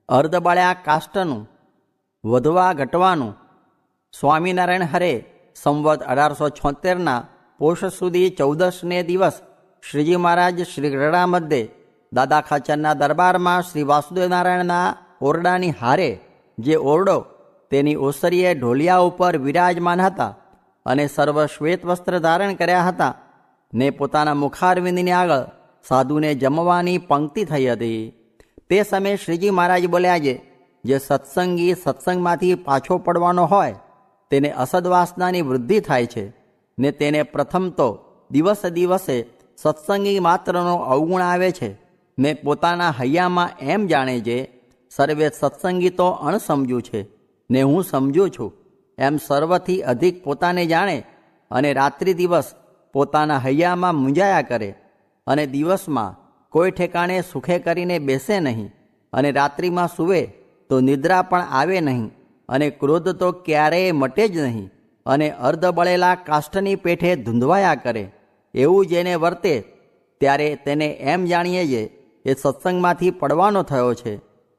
અર્ધબળ્યા કાષ્ટનું વધવા ઘટવાનું. સ્વામિનારાયણ હરે સંવત 1876 પોષ સુધી 14ને દિવસ શ્રીજી મહારાજ શ્રી ગઢડા મધ્યે દાદા ખાચરના દરબારમાં શ્રી વાસુદેવ નારાયણના ઓરડાની હારે જે ઓરડો તેની ઓસરીએ ઢોલિયા ઉપર વિરાજમાન હતા અને સર્વ શ્વેત વસ્ત્ર ધારણ કર્યા હતા ને પોતાના મુખારવિંદની આગળ સાધુને જમવાની પંક્તિ થઈ હતી. તે સમયે શ્રીજી મહારાજ બોલ્યા જે સત્સંગી સત્સંગમાંથી પાછો પડવાનો હોય તેને અસદવાસનાની વૃદ્ધિ થાય છે ને તેને પ્રથમ તો દિવસે દિવસે સત્સંગી માત્રનો અવગુણ આવે છે ને પોતાના હૈયામાં એમ જાણે છે સર્વે સત્સંગી તો અણસમજુ છે ને હું સમજું છું એમ સર્વથી અધિક પોતાને જાણે અને રાત્રિ દિવસ પોતાના હૈયામાં મૂંઝાયા કરે અને દિવસમાં કોઈ ઠેકાણે સુખે કરીને બેસે નહીં અને રાત્રિમાં સૂવે તો નિદ્રા પણ આવે નહીં અને ક્રોધ તો ક્યારેય મટે જ નહીં અને અર્ધ બળેલા કાષ્ઠની પેઠે ધૂંધવાયા કરે એવું જેને વર્તે ત્યારે તેને એમ જાણીએ જે એ સત્સંગમાંથી પડવાનો થયો છે.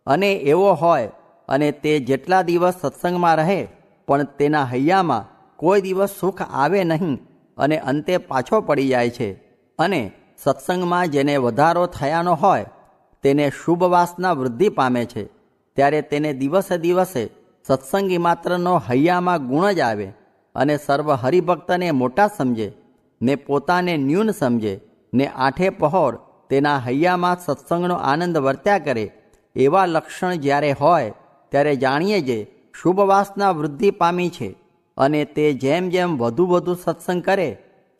અને એવો હોય અને તે જેટલા દિવસ સત્સંગમાં રહે પણ તેના હૈયામાં કોઈ દિવસ સુખ આવે નહીં અને અંતે પાછો પડી જાય છે. અને સત્સંગમાં જેને વધારો થયાનો હોય તેને શુભ વાસના વૃદ્ધિ પામે છે ત્યારે તેને દિવસે દિવસે સત્સંગી માત્રનો હૈયામાં ગુણ જ આવે અને સર્વ હરિભક્તને મોટા સમજે ને પોતાને ન્યૂન સમજે ને આઠે પહોર તેના હૈયામાં સત્સંગનો આનંદ વર્ત્યા કરે. એવા લક્ષણ જ્યારે હોય ત્યારે જાણીએ જે શુભ વાસના વૃદ્ધિ પામી છે અને તે જેમ જેમ વધુ સત્સંગ કરે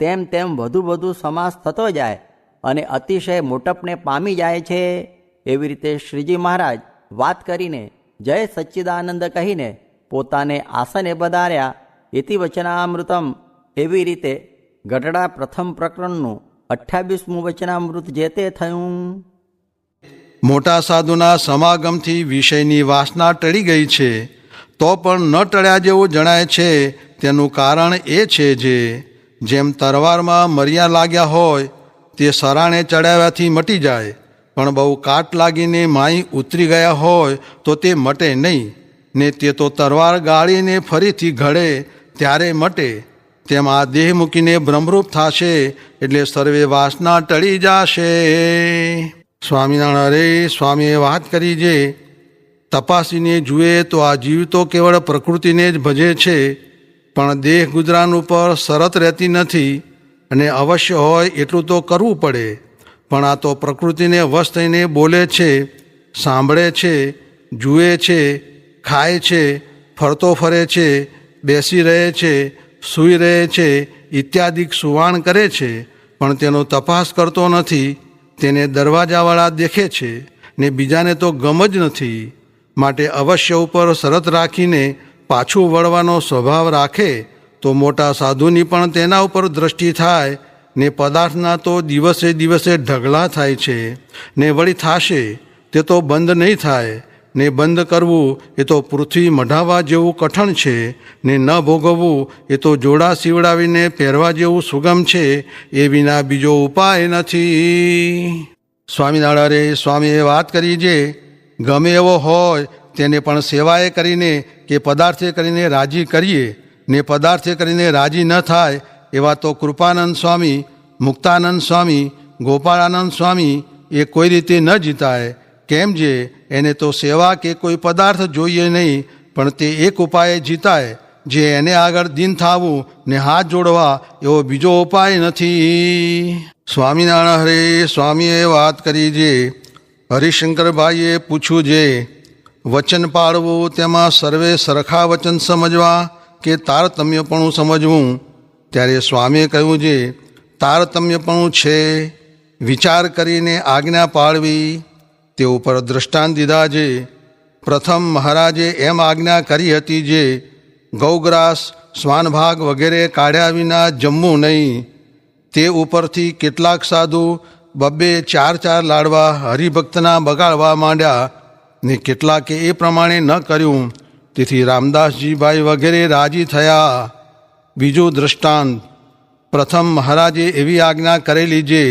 તેમ તેમ વધુ સમાસ થતો જાય અને અતિશય મોટપને પામી જાય છે. એવી રીતે શ્રીજી મહારાજ વાત કરીને જય સચ્ચિદાનંદ કહીને પોતાને આસને પધાર્યા. ઇતિ વચનામૃતમ. એવી રીતે ગઢડા પ્રથમ પ્રકરણનું 28મું વચનામૃત જે તે થયું. મોટા સાધુના સમાગમથી વિષયની વાસના ટળી ગઈ છે તો પણ ન ટળ્યા જેવું જણાય છે. તેનું કારણ એ છે જે જેમ તરવારમાં મરિયા લાગ્યા હોય તે સરાણે ચડાવ્યાથી મટી જાય પણ બહુ કાટ લાગીને માઈ ઉતરી ગયા હોય તો તે મટે નહીં ને તે તો તરવાર ગાળીને ફરીથી ઘડે ત્યારે મટે. તેમ આ દેહ મૂકીને બ્રહ્મરૂપ થશે એટલે સર્વે વાસના ટળી જશે. સ્વામિનારાયણ હરે સ્વામીએ વાત કરી જે તપાસીને જુએ તો આ જીવ તો કેવળ પ્રકૃતિને જ ભજે છે પણ દેહ ગુજરાન ઉપર શરત રહેતી નથી અને અવશ્ય હોય એટલું તો કરવું પડે. પણ આ તો પ્રકૃતિને વશ થઈને બોલે છે, સાંભળે છે, જુએ છે, ખાય છે, ફરતો ફરે છે, બેસી રહે છે, સૂઈ રહે છે ઇત્યાદિક સુવાણ કરે છે પણ તેનો તપાસ કરતો નથી. તેને દરવાજાવાળા દેખે છે ને બીજાને તો ગમ જ નથી. માટે અવશ્ય ઉપર શરત રાખીને પાછું વળવાનો સ્વભાવ રાખે તો મોટા સાધુની પણ તેના ઉપર દ્રષ્ટિ થાય ને પદાર્થના તો દિવસે દિવસે ઢગલા થાય છે ને વળી થાશે તે તો બંધ નહીં થાય ને બંધ કરવું એ તો પૃથ્વી મઢાવવા જેવું કઠણ છે ને ન ભોગવવું એ તો જોડા સીવડાવીને પહેરવા જેવું સુગમ છે. એ વિના બીજો ઉપાય નથી. સ્વામિનારાયણ સ્વામીએ વાત કરી જે ગમે એવો હોય તેને પણ સેવાએ કરીને કે પદાર્થે કરીને રાજી કરીએ ને પદાર્થે કરીને રાજી ન થાય એવા તો કૃપાનંદ સ્વામી, મુક્તાનંદ સ્વામી, ગોપાળાનંદ સ્વામી એ કોઈ રીતે ન જીતાય. કેમ જે એને તો સેવા કે કોઈ પદાર્થ જોઈએ નહીં પણ તે એક ઉપાય જીતાય જે એને આગળ દીન થવું ને હાથ જોડવા એવો બીજો ઉપાય નથી. સ્વામિનારાયણ હરે સ્વામીએ વાત કરી જે હરિશંકરભાઈએ પૂછ્યું જે વચન પાળવું તેમાં સર્વે સરખા વચન સમજવા કે તારતમ્યપણું સમજવું. ત્યારે સ્વામીએ કહ્યું જે તારતમ્યપણું છે વિચાર કરીને આજ્ઞા પાળવી. તે ઉપર દ્રષ્ટાંત દીધા જે પ્રથમ મહારાજે એમ આજ્ઞા કરી હતી જે ગૌગ્રાસ, શ્વાનભાગ વગેરે કાઢ્યા વિના જમવું નહીં. તે ઉપરથી કેટલાક સાધુ 2-4 લાડવા હરિભક્તના બગાડવા માંડ્યા ને કેટલાકે એ પ્રમાણે ન કર્યું. તેથી રામદાસજીભાઈ વગેરે રાજી થયા. બીજું દ્રષ્ટાંત પ્રથમ મહારાજે એવી આજ્ઞા કરેલી જે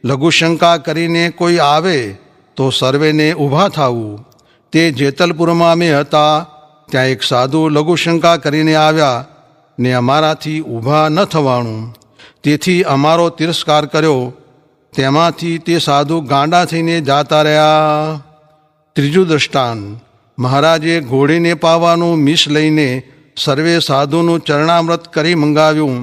લઘુશંકા કરીને કોઈ આવે તો સર્વેને ઊભા થવું. તે તે જેતલપુરમાં અમે હતા ત્યાં એક સાધુ લઘુશંકા કરીને આવ્યા ને અમારાથી ઊભા ન થવાનું, તેથી અમારો તિરસ્કાર કર્યો. તેમાંથી તે સાધુ ગાંડા થઈને જાતા રહ્યા. ત્રીજું દ્રષ્ટાંત. મહારાજે ઘોડીને પાવાનું મીસ લઈને સર્વે સાધુનું ચરણામૃત કરી મંગાવ્યું,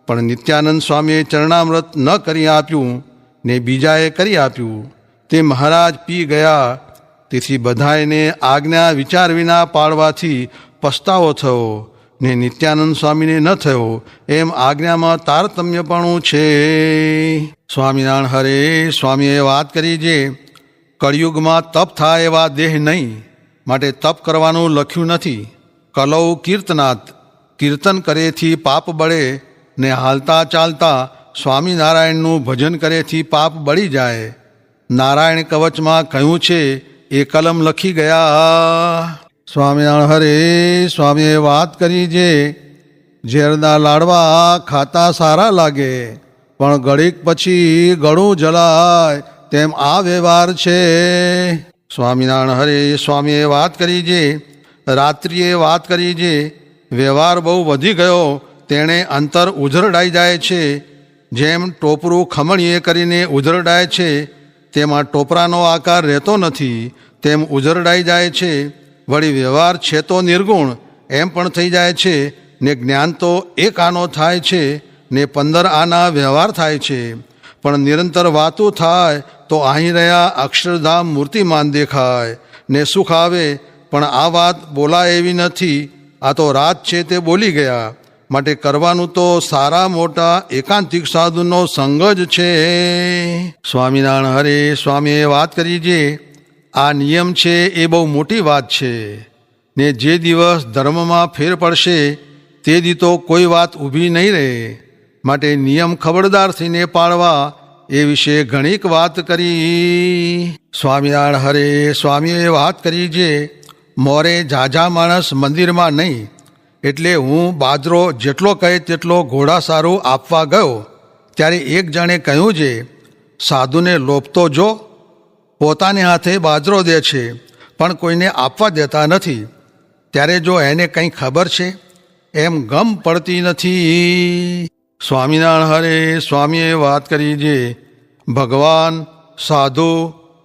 પણ નિત્યાનંદ સ્વામીએ ચરણામૃત ન કરી આપ્યું ને બીજાએ કરી આપ્યું. તે મહારાજ પી ગયા. તેથી બધાને આજ્ઞા વિચાર વિના પાળવાથી પસ્તાવો થયો ને નિત્યાનંદ સ્વામીને ન થયો. એમ આજ્ઞામાં તારતમ્યપણું છે. સ્વામિનારાયણ હરે. સ્વામીએ વાત કરી જે કળિયુગમાં તપ થાય એવા દેહ નહીં, માટે તપ કરવાનું લખ્યું નથી. કલૌ કીર્તનાથ. કીર્તન કરેથી પાપ બળે ને હાલતા ચાલતા સ્વામિનારાયણનું ભજન કરેથી પાપ બળી જાય. નારાયણ કવચમાં કહ્યું છે એ કલમ લખી ગયા. સ્વામિનારાયણ હરે. સ્વામીએ વાત કરી જે ઝેરના લાડવા ખાતા સારા લાગે, પણ ઘડીક પછી ગળું જલાય, તેમ આ વ્યવહાર છે. સ્વામિનારાયણ હરે. સ્વામીએ વાત કરી જે રાત્રિએ વાત કરી જે વ્યવહાર બહુ વધી ગયો તેણે અંતર ઉઝરડાઈ જાય છે. જેમ ટોપરું ખમણીએ કરીને ઉઝરડાય છે, તેમાં ટોપરાનો આકાર રહેતો નથી, તેમ ઉઝરડાઈ જાય છે. વળી વ્યવહાર છે તો નિર્ગુણ એમ પણ થઈ જાય છે, ને જ્ઞાન તો એક આનો થાય છે ને 15 આના વ્યવહાર થાય છે. પણ નિરંતર વાતું થાય તો અહીં રહ્યા અક્ષરધામ મૂર્તિમાન દેખાય ને સુખ આવે. પણ આ વાત બોલાય એવી નથી. આ તો રાત છે તે બોલી ગયા. માટે કરવાનું તો સારા મોટા એકાંતિક સાધુનો સંગ જ છે. સ્વામિનારાયણ હરે. સ્વામીએ વાત કરી જે આ નિયમ છે એ બહુ મોટી વાત છે, ને જે દિવસ ધર્મમાં ફેર પડશે તે દી તો કોઈ વાત ઊભી નહીં રહે. માટે નિયમ ખબરદાર થઈને પાળવા એ વિશે ઘણીક વાત કરી. સ્વામિનારાયણ હરે. સ્વામીએ વાત કરી જે મોરે ઝાઝા માણસ મંદિરમાં નહીં, એટલે હું બાજરો જેટલો કહે તેટલો ઘોડા સારું આપવા ગયો, ત્યારે એક જણે કહ્યું છે સાધુને લોભ તો જો, પોતાને હાથે બાજરો દે છે પણ કોઈને આપવા દેતા નથી. ત્યારે જો એને કંઈ ખબર છે એમ ગમ પડતી નથી. સ્વામિનારાયણ હરે. સ્વામીએ વાત કરી જે ભગવાન, સાધુ,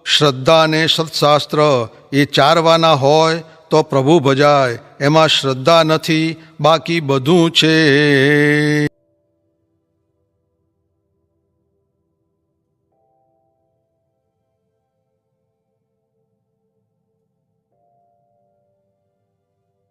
શ્રદ્ધા અને સત્શાસ્ત્ર એ ચારવાના હોય તો પ્રભુ ભજાય. એમાં શ્રદ્ધા નથી, બાકી બધું છે.